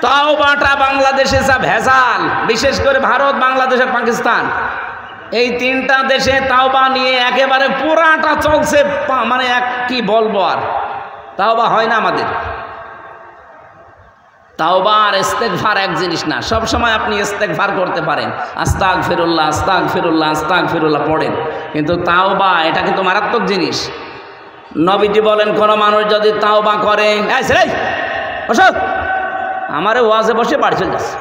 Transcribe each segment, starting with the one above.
তাওবাটা বাংলাদেশে যা ভেজাল, বিশেষ করে ভারত, বাংলাদেশ আর পাকিস্তান, এই তিনটা দেশে তাওবা নিয়ে একেবারে পুরাটা চলছে। মানে কি বলবো, আর তাওবা হয় না আমাদের। তাওবা আর ইস্তেগফার এক জিনিস না। সব সময় আপনি ইস্তেগফার করতে পারেন, আস্তাগফিরুল্লাহ আস্তাগফিরুল্লাহ আস্তাগফিরুল্লাহ পড়েন, কিন্তু তাওবা এটা কিন্তু মারাত্মক জিনিস। নবীজি বলেন, কোন মানুষ যদি তাওবা করে, আমারে ওয়াজে বসে বাড়ি চলে যাচ্ছে,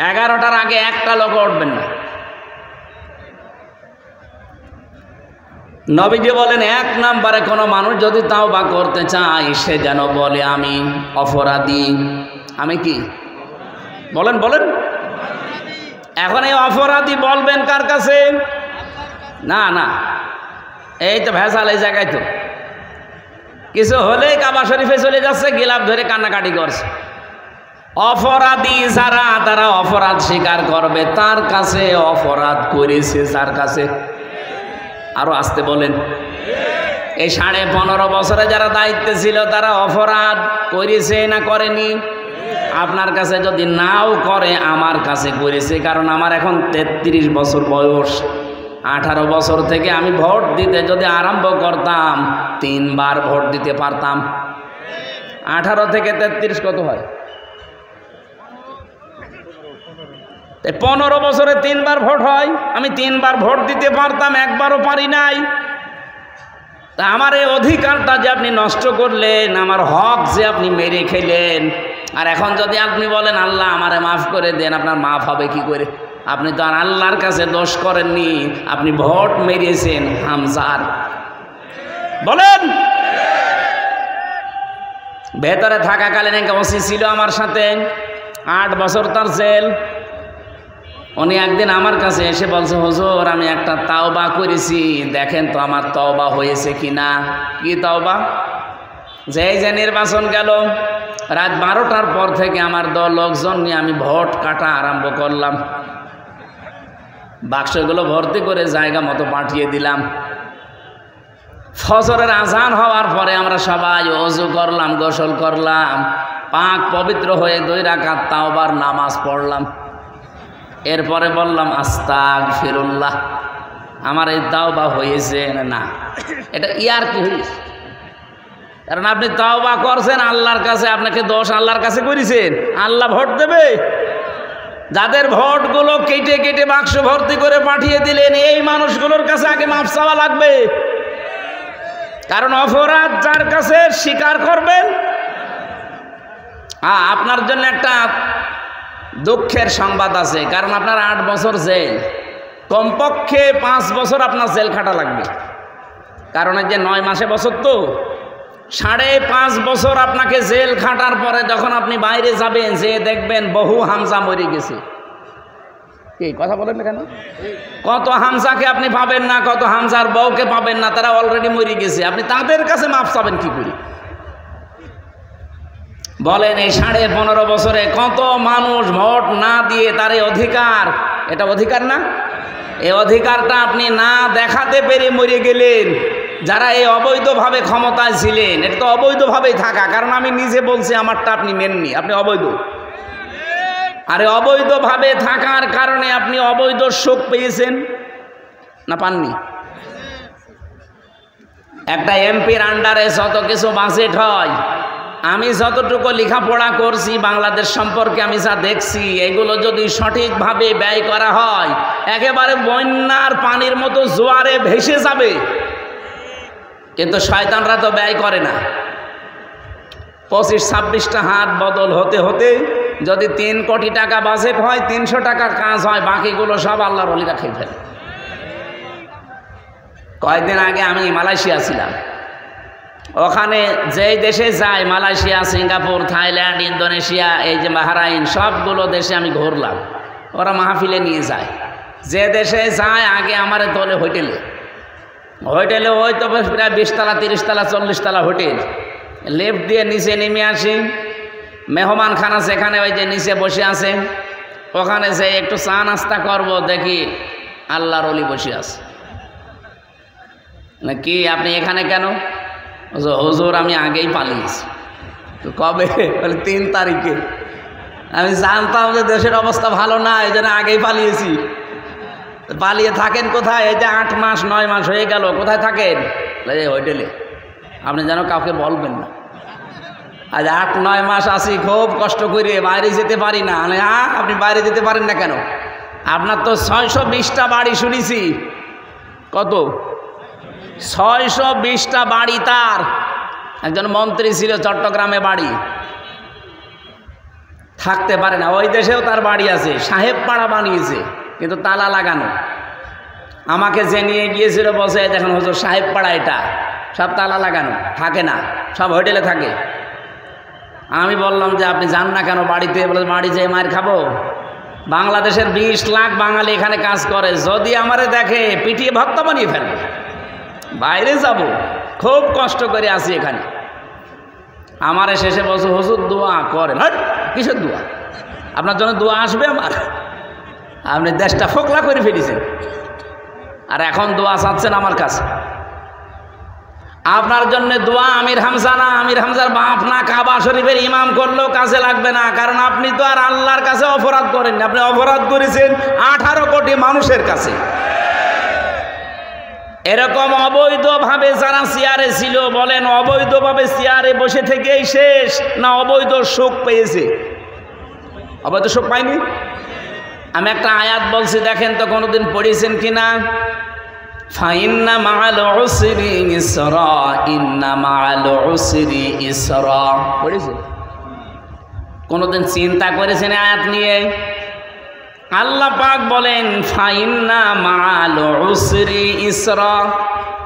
11টার আগে একটা লোক উঠবেন না। নবীজি বলেন, 1 নম্বরে কোনো মানুষ যদি তাওবা করতে চায়, সে যেন বলে আমি অপরাধী। আমি কি বলেন বলেন? এখন এই অপরাধী বলবেন কার কাছে? না না, এই তো ভেজাল এই জায়গায়। তো কিছু হলেই কাবা শরীফে চলে যাচ্ছে, গিলাপ ধরে কান্নাকাটি করছে। অপরাধী যারা, তারা অপরাধ স্বীকার করবে, তার কাছে অপরাধ করেছে। যার কাছে, আরো আসতে বলেন, এই 15.5 বছরে যারা দায়িত্বে ছিল, তারা অপরাধ করেছে না করেনি? আপনার কাছে যদি নাও করে, আমার কাছে করেছে। কারণ আমার এখন 33 বছর বয়স। 18 বছর থেকে আমি ভোট দিতে যদি আরম্ভ করতাম, 3 বার ভোট দিতে পারতাম। 18 থেকে 33 কত হয়? 15 বছরে 3 বার ভোট হয়। আমি 3 বার ভোট দিতে পারতাম, একবারও পারি নাই। তা আমার এই অধিকারটা যে আপনি নষ্ট করলেন, আমার হক যে আপনি মেরে খেলেন, আর এখন যদি আপনি বলেন আল্লাহ আমারে মাফ করে দেন, আপনার মাফ হবে কি করে? আপনি তো আর আল্লাহর কাছে দোষ করেননি, আপনি ভোট মেরেছেন হামজার। বলেন, ভেতরে থাকাকালীন একটা ওসি ছিল আমার সাথে, 8 বছর তার জেল। উনি একদিন আমার কাছে এসে বলছে, হুজুর আমি একটা তাওবা করেছি, দেখেন তো আমার তওবা হয়েছে কিনা। কি তওবা? যে নির্বাচন গেল, রাত 12টার পর থেকে আমার দল লোকজন নিয়ে আমি ভোট কাটা আরম্ভ করলাম। বাক্সগুলো ভর্তি করে জায়গা মতো পাঠিয়ে দিলাম। ফজরের আজান হওয়ার পরে আমরা সবাই ওযু করলাম, গোসল করলাম, পাক পবিত্র হয়ে 2 রাকাত তাওবার নামাজ পড়লাম। এরপরে বললাম আস্তাগফিরুল্লাহ, আমার এই তাওবা হয়েছে না। এটা ইয়ার কি হয়েছে? কারণ আপনি তাওবা করছেন আল্লাহর কাছে, আপনাকে দোষ আল্লাহর কাছে করেছেন। আল্লাহ ভোট দেবে? যাদের ভোটগুলো কেটে কেটে বাক্স ভর্তি করে পাঠিয়ে দিলেন, এই মানুষগুলোর কাছে আগে মাফ চাওয়া লাগবে। কারণ অপরাধ যার কাছে স্বীকার করবেন। আপনার জন্য একটা দুঃখের সংবাদ আছে, কারণ আপনার 8 বছর জেল, কমপক্ষে 5 বছর আপনার জেল খাটা লাগবে। কারণ এই যে 9 মাসে বছর, তো 5.5 বছর আপনাকে জেল খাটার পরে যখন আপনি বাইরে যাবেন, যে দেখবেন বহু হামজা মরে গেছে। কি কথা বলেন না কেন? কত হামজাকে আপনি পাবেন না, কত হামজার বউকে পাবেন না, তারা অলরেডি মরে গেছে। আপনি তাদের কাছে মাফ চাবেন কি করে? বলেন, এই 15.5 বছরে কত মানুষ ভোট না দিয়ে তার এই অধিকার, এটা অধিকার না? এই অধিকারটা আপনি না দেখাতে পেরে মরে গেলেন। যারা এই অবৈধভাবে ক্ষমতায় ছিলেন, এটা তো অবৈধভাবেই থাকা, কারণ আমি নিজে বলছি আমারটা আপনি নেননি, আপনি অবৈধ। আরে অবৈধভাবে থাকার কারণে আপনি অবৈধ সুখ পেয়েছেন না পাননি? একটা এমপির আন্ডারে যত কিছু বাজেট হয়, আমি যতটুকু লেখাপড়া করছি বাংলাদেশ সম্পর্কে আমি যা দেখছি, এগুলো যদি সঠিকভাবে ব্যয় করা হয়, একেবারে বন্যার পানির মতো জোয়ারে ভেসে যাবে। কিন্তু শয়তানরা তো ব্যয় করে না। 25-26টা হাত বদল হতে হতে যদি 3 কোটি টাকা বাজেট হয়, 300 টাকার কাজ হয়, বাকিগুলো সব আল্লাহর ওলিরা খেয়ে ফেলে। কয়েকদিন আগে আমি মালয়েশিয়া ছিলাম। ওখানে যেই দেশে যাই, মালয়েশিয়া, সিঙ্গাপুর, থাইল্যান্ড, ইন্দোনেশিয়া, এই যে বাহরাইন, সবগুলো দেশে আমি ঘুরলাম। ওরা মাহফিলে নিয়ে যায়। যে দেশে যায় আগে আমার তোলে হোটেলে। হোটেলে ওই তো প্রায় 20 তলা, 30 তলা, 40 তলা হোটেল। লিফট দিয়ে নিচে নেমে আসি, মেহমানখানা সেখানে ওই যে নিচে বসে আছে, ওখানে যে একটু চা নাস্তা করবো, দেখি আল্লাহর ওলি বসে আছে। কি আপনি এখানে কেন? হুজুর আমি আগেই পালিয়েছি। কবে? বলে 3 তারিখে। আমি জানতাম যে দেশের অবস্থা ভালো না, এই জন্য আগেই পালিয়েছি। পালিয়ে থাকেন কোথায়? এই যে 8 মাস 9 মাস হয়ে গেল, কোথায় থাকেন? হোটেলে। আপনি যেন কাউকে বলবেন না। আজ 8-9 মাস আছি, খুব কষ্ট করে, বাইরে যেতে পারি না। আপনি বাইরে যেতে পারেন না কেন? আপনার তো 620টা বাড়ি শুনেছি। কত? 620টা বাড়ি। তার একজন মন্ত্রী ছিল, চট্টগ্রামে বাড়ি, থাকতে পারে না। ওই দেশেও তার বাড়ি আছে, সাহেব পাড়া বানিয়েছে, কিন্তু তালা লাগানো। আমাকে যে নিয়ে গিয়েছিল বসে, দেখেন হুজুর সাহেব পাড়া, এটা সব তালা লাগানো, থাকে না, সব হোটেলে থাকে। আমি বললাম যে আপনি যান না কেন বাড়িতে? বলে বাড়ি যেয়ে মার খাবো। বাংলাদেশের 20 লাখ বাঙালি এখানে কাজ করে, যদি আমারে দেখে পিটিয়ে ভর্তা বানিয়ে ফেলবে। বাইরে যাব, খুব কষ্ট করে আসি এখানে। আমারে শেষে বলছে হুজুর দোয়া করেন। কিসের দোয়া? আপনার জন্য দোয়া আসবে আমার? আপনি দেশটা ফোকলা করে ফেলেছেন, আর এখন দোয়া চাচ্ছেন আমার কাছে। আপনার জন্য দোয়া আমির হামজা না, আমির হামজার বাপ না, কাবা শরীফের ইমাম করলেও কাজে লাগবে না। কারণ আপনি তো আর আল্লাহর কাছে অপরাধ করেননি, আপনি অপরাধ করেছেন 18 কোটি মানুষের কাছে। এরকম অবৈধভাবে যারা চেয়ারে ছিল, বলেন অবৈধভাবে চেয়ারে বসে থেকেই শেষ, না অবৈধ সুখ পেয়েছে? অবৈধ সুখ পাইনি। আমি একটা আয়াত বলছি, দেখেন তো কোনোদিন পড়েছেন কিনা? ফাইন্না মাআল উসরি ইসরা, ইন্না মাআল উসরি ইসরা। পড়েছে? কোনোদিন চিন্তা করেছেন আয়াত নিয়ে? আল্লাহ পাক বলেন ফাইন্না মাআল উসরি ইসরা।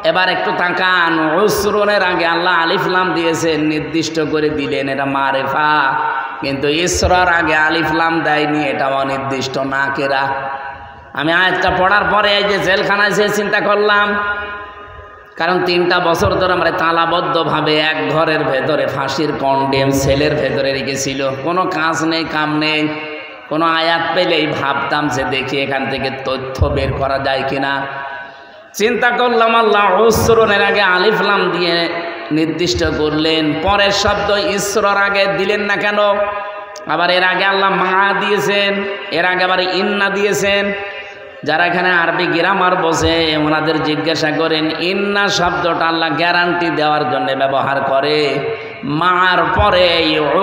এবার একটু তাকান, উসরনের আগে আল্লাহ আলিফ লাম দিয়েছেন, নির্দিষ্ট করে দিলেন, এটা মারেফা। কিন্তু ইসরার আগে আলিফ লাম দেয়নি, এটা অনির্দিষ্ট নাকেরা। আমি আয়াতটা পড়ার পরে এই যে জেলখানায় যে চিন্তা করলাম, কারণ 3টা বছর ধরে আমরা তালাবদ্ধভাবে এক ঘরের ভেতরে ফাঁসির কন্ডেম সেলের ভেতরে রেখেছিল। কোনো কাজ নেই, কাম নেই। কোনো আয়াত পেলেই ভাবতাম যে দেখি এখান থেকে তথ্য বের করা যায় কিনা। চিন্তা করলাম আল্লাহ উসরনের আগে আলিফ লাম দিয়ে নির্দিষ্ট করলেন, পরের শব্দ ইসরার আগে দিলেন না কেন? আবার এর আগে আল্লাহ মা দিয়েছেন, এর আগে আবার ইন্না দিয়েছেন। যারা এখানে আরবি গ্রামার বসে ওনাদের জিজ্ঞাসা করেন, ইন্না শব্দটা আল্লাহ গ্যারান্টি দেওয়ার জন্য ব্যবহার করে, মার পরে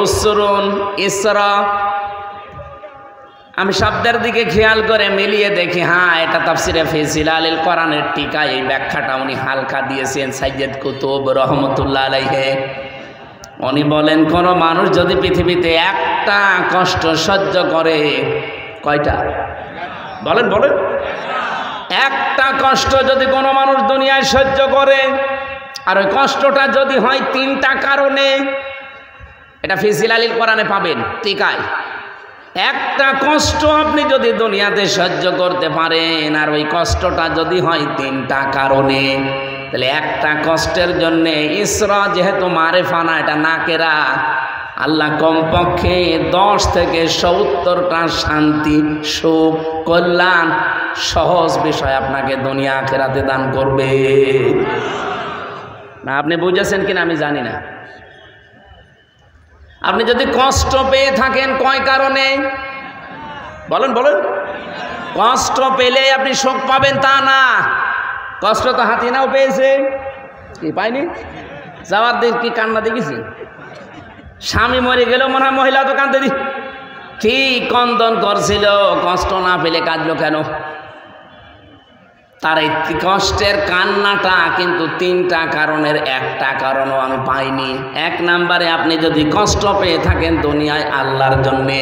উসরুন ইসরা। আমি শব্দের দিকে খেয়াল করে মিলিয়ে দেখি, হ্যাঁ এটা তাফসিরে ফি জিলালিল কোরআনের টিকা, এই ব্যাখ্যাটা উনি হালকা দিয়েছেন সাইয়্যিদ কুতুব রহমতুল্লাহ আলাইহি। উনি বলেন কোন মানুষ যদি পৃথিবীতে একটা কষ্ট সহ্য করে, কয়টা? বলেন বলেন। একটা কষ্ট যদি কোনো মানুষ দুনিয়ায় সহ্য করে, আর ওই কষ্টটা যদি হয় 3টা কারণে, এটা ফি জিলালিল কোরআনে পাবেন টিকায়। একটা কষ্ট আপনি যদি দুনিয়াতে সহ্য করতে পারেন, আর ওই কষ্টটা যদি হয় 3টা কারণে, তাহলে একটা কষ্টের জন্যে ইসরা যেহেতু মারেফা না, এটা নাকেরা, আল্লাহ কমপক্ষে 10 থেকে 70টা শান্তি, সুখ, কল্যাণ, সহজ বিষয় আপনাকে দুনিয়া আখিরাতে দান করবে। না আপনি বুঝেছেন কিনা আমি জানি না। আপনি যদি কষ্ট পেয়ে থাকেন কয় কারণে? বলেন বলেন। কষ্ট পেলে আপনি সুখ পাবেন তা না। কষ্ট তো হাতিনাও পেয়েছে, কি পাইনি? যাওয়ার দিন কি কান্না দেখেছি? স্বামী মরে গেল, মনে হয় মহিলা তো কাঁদতে দি, ঠিক কন্দন করছিল, কষ্ট না পেলে কাঁদলো কেন? তার এই কষ্টের কান্নাটা কিন্তু 3টা কারণের একটা কারণও আমি পাইনি। 1 নম্বরে আপনি যদি কষ্ট পেয়ে থাকেন দুনিয়ায় আল্লাহর জন্যে,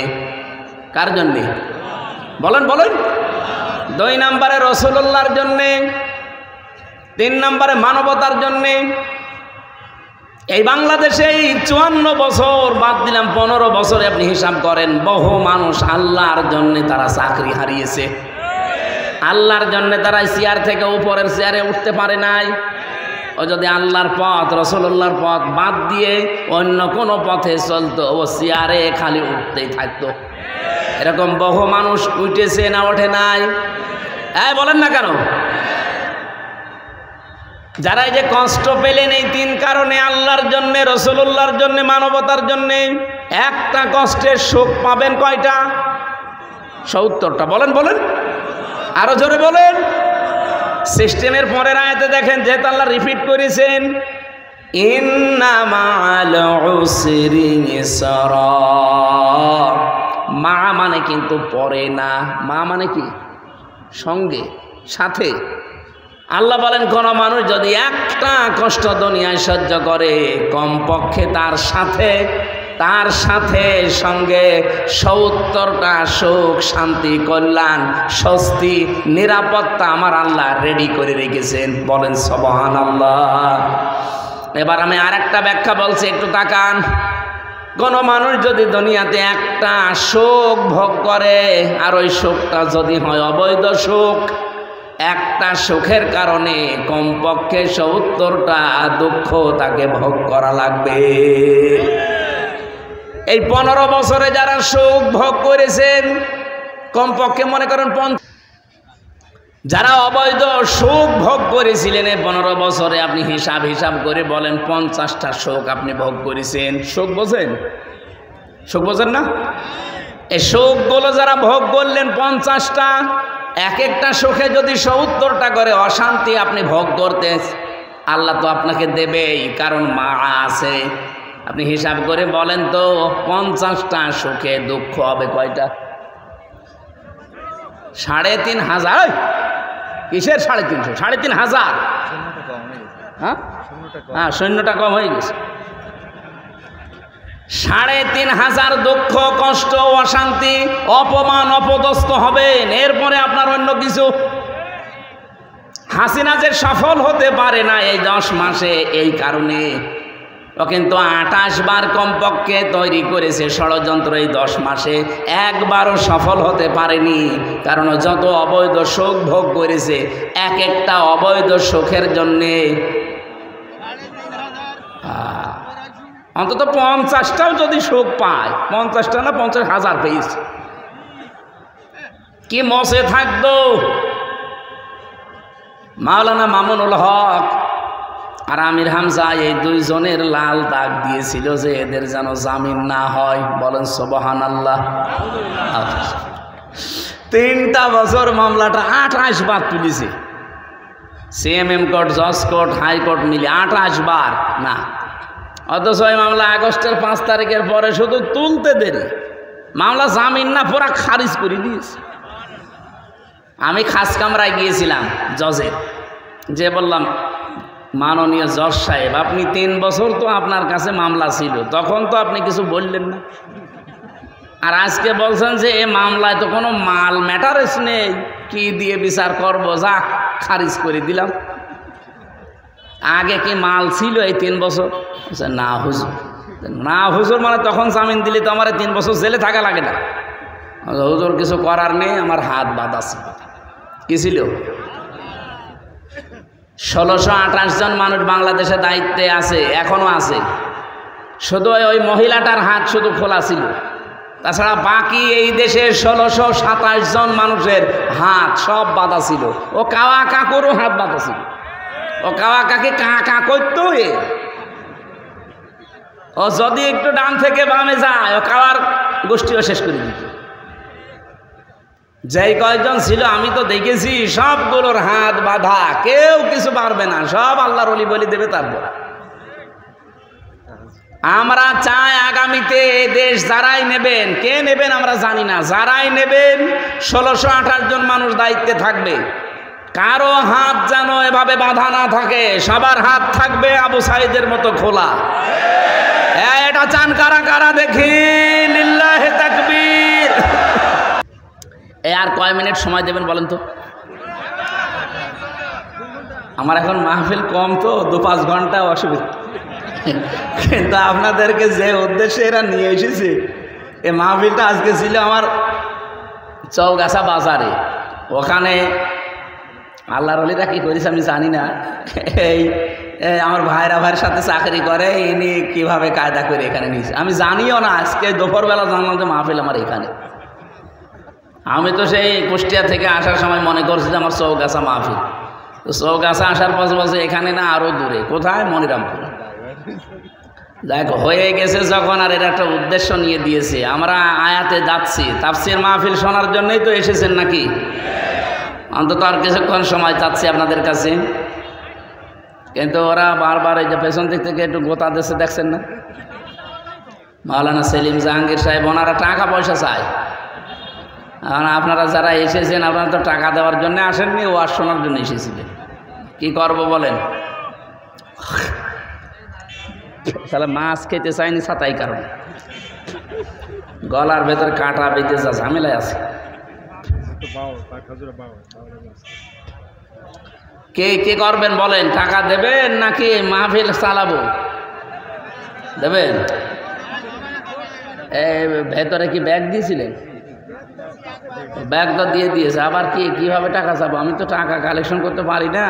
কার জন্যে? বলেন বলেন। 2 নম্বরে রাসূলুল্লাহর জন্যে, 3 নম্বরে মানবতার জন্যে। এই বাংলাদেশে 54 বছর বাদ দিলাম, 15 বছরে আপনি হিসাব করেন, বহু মানুষ আল্লাহর জন্যে তারা চাকরি হারিয়েছে, আল্লাহর জন্য তারা চেয়ার থেকে উপরের চেয়ারে উঠতে পারে নাই। ও যদি আল্লাহর পথ রাসূলুল্লাহর পথ বাদ দিয়ে অন্য কোনো পথে চলতো, ও চেয়ারে খালি উঠতেই থাকতো। এরকম বহু মানুষ উঠেছে না ওঠে নাই? বলেন না কেন? যারা এই যে কষ্ট পেলেন এই 3 কারণে, আল্লাহর জন্যে, রাসূলুল্লাহর জন্যে, মানবতার জন্যে, একটা কষ্টের সুখ পাবেন কয়টা? 70টা। বলেন বলেন, আরো জোরে বলেন। সিস্টেমের পরের আয়াতে দেখেন, যেহেতু আল্লাহ রিপিট করেছেন, ইন্না মা'আল উসরি ইসরা। মা মানে কিন্তু পরে না, মা মানে কি? সঙ্গে, সাথে। আল্লাহ বলেন, কোন মানুষ যদি একটা কষ্ট দুনিয়ায় সহ্য করে, কমপক্ষে তার সাথে সঙ্গে 70টা সুখ, শান্তি, কল্যাণ, স্বস্তি, নিরাপত্তা আমার আল্লাহ রেডি করে রেখেছেন। বলেন সুবহানাল্লাহ। এবার আমি আরেকটা ব্যাখ্যা বলছি, একটু তাকান। কোন মানুষ যদি দুনিয়াতে একটা সুখ ভোগ করে, আর ওই সুখটা যদি হয় অবৈধ সুখ, একটা সুখের কারণে কমপক্ষে 70টা দুঃখ তাকে ভোগ করা লাগবে। এই 15 বছরে যারা সুখ ভোগ করেছেন, কমপক্ষে মনে করেন যারা অবৈধ সুখ ভোগ করেছিলেন এই 15 বছরে, আপনি হিসাব করে বলেন 50টা সুখ আপনি ভোগ করেছেন। সুখ বোঝেন? সুখ বোঝেন না? এই সুখগুলো যারা ভোগ করলেন 50টা, এক একটা সুখে যদি 70টা করে অশান্তি আপনি ভোগ করতে, আল্লাহ তো আপনাকে দেবেই, কারণ মা আছে। আপনি হিসাব করে বলেন তো, 50টা সুখে দুঃখ হবে কয়টা? 3500। কিসের 350? 3500। হ্যাঁ, 0টা কম হয়ে গেছে। 3500 দুঃখ, কষ্ট, অশান্তি, অপমান, অপদস্থ হবেন। এরপরে আপনার অন্য কিছু। হাসিনা যে সফল হতে পারে না এই 10 মাসে, এই কারণে ও কিন্তু 28 বার কমপক্ষে তৈরি করেছে ষড়যন্ত্র। এই 10 মাসে একবারও সফল হতে পারেনি, কারণ যত অবৈধ সুখ ভোগ করেছে, এক একটা অবৈধ সুখের জন্যে অন্তত 50টাও যদি সুখ পায়, 50টা না 50,000 পেয়েছে, কি মসে থাকতো। মাওলানা মামুনুল হক আর আমির হামজা এই 2 জনের লাল দাগ দিয়েছিল যে এদের যেন জামিন না হয়। বলেন সুবহানাল্লাহ। 3টা বছর মামলাটা 28 বার তুলেছে। সিএমএম কোর্ট, জজ কোর্ট, হাইকোর্ট মিলে 28 বার না। অথচ এই মামলা আগস্টের 5 তারিখের পরে শুধু তুলতে দেরি, মামলা জামিন না পুরা খারিজ করে দিয়েছে। আমি খাস কামরায় গিয়েছিলাম জজের, যে বললাম, মাননীয় জজ সাহেব, আপনি 3 বছর তো আপনার কাছে মামলা ছিল, তখন তো আপনি কিছু বললেন না, আর আজকে বলছেন যে এ মামলায় তো কোনো মাল ম্যাটারেস নেই, কি দিয়ে বিচার করবো, যা খারিজ করে দিলাম। আগে কি মাল ছিল এই 3 বছর? না হুজুর। না হুজুর মানে তখন জামিন দিলে তো আমার 3 বছর জেলে থাকা লাগে না। হুজুর কিছু করার নেই, আমার হাত বাঁধা ছিল। কি ছিল? 1628 জন মানুষ বাংলাদেশে দায়িত্বে আছে, এখনো আছে। শুধু ওই মহিলাটার হাত শুধু খোলা ছিল, তাছাড়া বাকি এই দেশের 1627 জন মানুষের হাত সব বাঁধা ছিল। ও কাওয়া কাকুরও হাত বাঁধা ছিল। ও কাওয়া কাকে কা করতো, ও যদি একটু ডান থেকে বামে যায়, ও কাওয়ার গোষ্ঠীও শেষ করে দিত। যেই কয়জন ছিল আমি তো দেখেছি, সবগুলোর হাত বাঁধা, কেউ কিছু পারবে না, সব আল্লাহর ওলি বলি দেবে। তারপর আমরা চাই আগামীতে দেশ যারাই নেবেন, কে নেবেন আমরা জানি না, যারাই নেবেন 1628 জন মানুষ দায়িত্বে থাকবে। কারো হাত যেন এভাবে বাঁধা না থাকে, সবার হাত থাকবে আবু সাইদের মতো খোলা। এটা চান কারা কারা দেখি? লিল্লাহি তাকবীর। আর কয় মিনিট সময় দেবেন বলেন তো? আমার এখন মাহফিল কম তো, 2-5 ঘন্টা অসুবিধা, কিন্তু আপনাদেরকে যে উদ্দেশ্যে এরা নিয়ে এসেছে, এই মাহফিলটা আজকে ছিল আমার চৌগাছা বাজারে। ওখানে আল্লাহর ওলিরা কি করেছে আমি জানি না, এই আমার ভাইয়ের সাথে চাকরি করে, ইনি কীভাবে কায়দা করে এখানে নিয়েছে আমি জানিও না। আজকে দুপুরবেলা জানলাম যে মাহফিল আমার এখানে। আমি তো সেই কুষ্টিয়া থেকে আসার সময় মনে করছি যে আমার চৌগাছা মাহফিল। তো চৌগাছা আসার পর বলছে এখানে না আরও দূরে, কোথায়? মনিরামপুর। দেখ হয়ে গেছে যখন, আর এর একটা উদ্দেশ্য নিয়ে দিয়েছে, আমরা আয়াতে যাচ্ছি, তাফসীর মাহফিল শোনার জন্যই তো এসেছেন নাকি? অন্তত আর কিছুক্ষণ সময় চাচ্ছি আপনাদের কাছে। কিন্তু ওরা বারবার এই যে পেছন দিক থেকে একটু গোতা দিচ্ছে, দেখছেন না? মাওলানা সেলিম জাহাঙ্গীর সাহেব ওনারা টাকা পয়সা চায়। কারণ আপনারা যারা এসেছেন, আপনারা তো টাকা দেওয়ার জন্য আসেননি, ওয়াজ শোনার জন্য এসেছিলেন। কি করব বলেন? তাহলে মাছ খেতে চাইনি ছাতাই কারণ গলার ভেতর কাঁটা বেঁধে যা ঝামেলায় আছে। কে কে করবেন বলেন? টাকা দেবেন নাকি মাহফিল চালাবো? দেবেন? ভেতরে কি ব্যাগ দিয়েছিলেন? ব্যাগ তো দিয়ে দিয়েছে, আবার কি কিভাবে টাকা চাবো? আমি তো টাকা কালেকশন করতে পারি না।